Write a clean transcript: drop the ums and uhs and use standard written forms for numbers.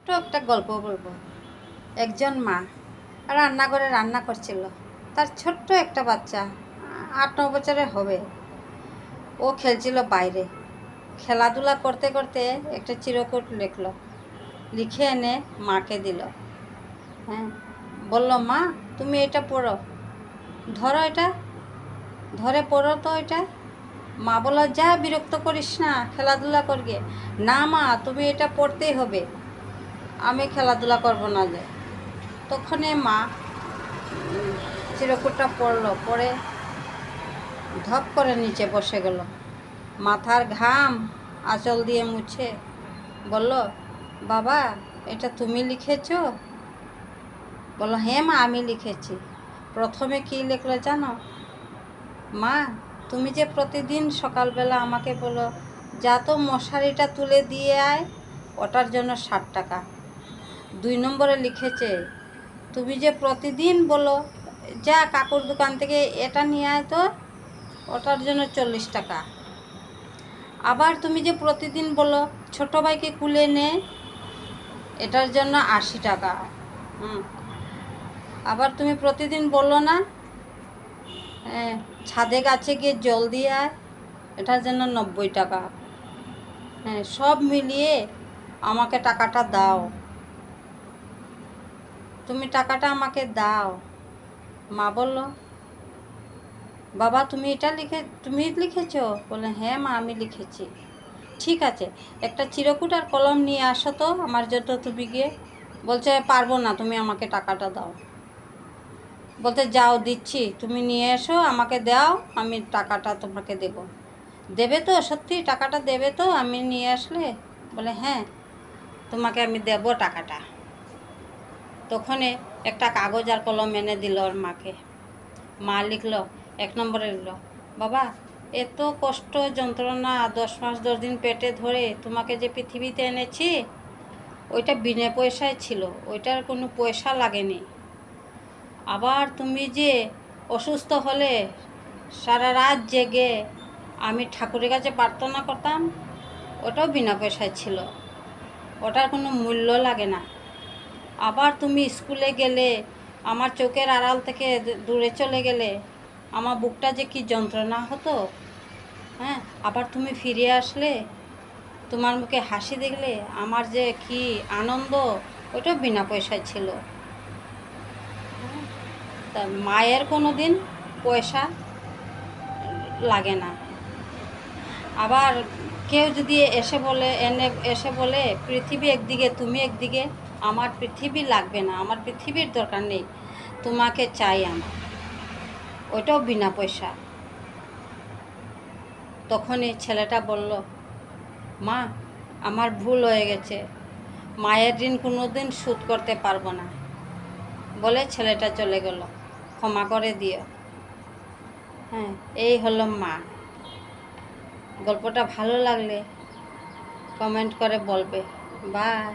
ছোট্ট একটা গল্প বলবো। একজন মা রান্নাঘরে রান্না করছিল। তার ছোট্ট একটা বাচ্চা 8-9 বছরের হবে। ও খেলছিল বাইরে। খেলাধুলা করতে করতে একটা চিরকুট লিখলো, লিখে এনে মাকে দিল। হ্যাঁ, বলল, মা তুমি এটা পড়ো, ধরো এটা, ধরে পড়ো তো এটা। মা বলল, যা বিরক্ত করিস না, খেলাধুলা করবে। না মা, তুমি এটা পড়তেই হবে, আমি খেলাধুলা করবো না যে। তখনই মা চিরকুটটা পড়লো, পড়ে ধপ করে নিচে বসে গেল। মাথার ঘাম আঁচল দিয়ে মুছে বলল, বাবা এটা তুমি লিখেছো? বললো, হ্যাঁ মা, আমি লিখেছি। প্রথমে কি লিখলো জানো? মা তুমি যে প্রতিদিন সকালবেলা আমাকে বলো, যা তো মশারিটা তুলে দিয়ে আয়, ওটার জন্য 60 টাকা। 2 নম্বরে লিখেছে, তুমি যে প্রতিদিন বলো, যা কাকুর দোকান থেকে এটা নিয়ে আয় তো, ওটার জন্য 40 টাকা। আবার তুমি যে প্রতিদিন বলো ছোটো ভাইকে কুলে নে, এটার জন্য 80 টাকা। আবার তুমি প্রতিদিন বলো না ছাদে গাছে গিয়ে জল দিয়ে আয়, এটার জন্য 90 টাকা। হ্যাঁ, সব মিলিয়ে আমাকে টাকাটা দাও, তুমি টাকাটা আমাকে দাও। মা বলল, বাবা তুমি লিখেছো? বলে, হ্যাঁ মা, আমি লিখেছি। ঠিক আছে, একটা চিরকুট আর কলম নিয়ে আসো তো আমার জন্য তুমি গিয়ে। বলছে, পারবো না, তুমি আমাকে টাকাটা দাও। বলতে, যাও দিচ্ছি, তুমি নিয়ে এসো, আমাকে দাও, আমি টাকাটা তোমাকে দেব। দেবে তো? সত্যি টাকাটা দেবে তো আমি নিয়ে আসলে? বলে, হ্যাঁ, তোমাকে আমি দেব টাকাটা। তখনই একটা কাগজ আর কলম এনে দিল ওর মাকে। মা লিখলো, 1 নম্বরে লিখলো, বাবা এত কষ্ট যন্ত্রণা 10 মাস 10 দিন পেটে ধরে তোমাকে যে পৃথিবীতে এনেছি, ওইটা বিনা পয়সায় ছিল, ওইটার কোনো পয়সা লাগেনি। আবার তুমি যে অসুস্থ হলে সারা রাত জেগে আমি ঠাকুরের কাছে প্রার্থনা করতাম, ওটাও বিনা পয়সায় ছিল, ওটার কোনো মূল্য লাগে না। আবার তুমি স্কুলে গেলে, আমার চোখের আড়াল থেকে দূরে চলে গেলে আমার বুকটা যে কি যন্ত্রণা হতো। হ্যাঁ, আবার তুমি ফিরে আসলে, তোমার মুখে হাসি দেখলে আমার যে কি আনন্দ, ওটাও বিনা পয়সায় ছিল। তা মায়ের কোনো দিন পয়সা লাগে না। আবার কেউ যদি এসে বলে পৃথিবী একদিকে তুমি একদিকে, আমার পৃথিবী লাগবে না, আমার পৃথিবীর দরকার নেই, তোমাকে চাই আমার, ওইটাও বিনা পয়সা। তখনই ছেলেটা বলল, মা আমার ভুল হয়ে গেছে, মায়ের ঋণ কোনো দিন শোধ করতে পারবো না। বলে ছেলেটা চলে গেল, ক্ষমা করে দিও। হ্যাঁ, এই হলো মা। গল্পটা ভালো লাগলে কমেন্ট করে বলবে। বাই।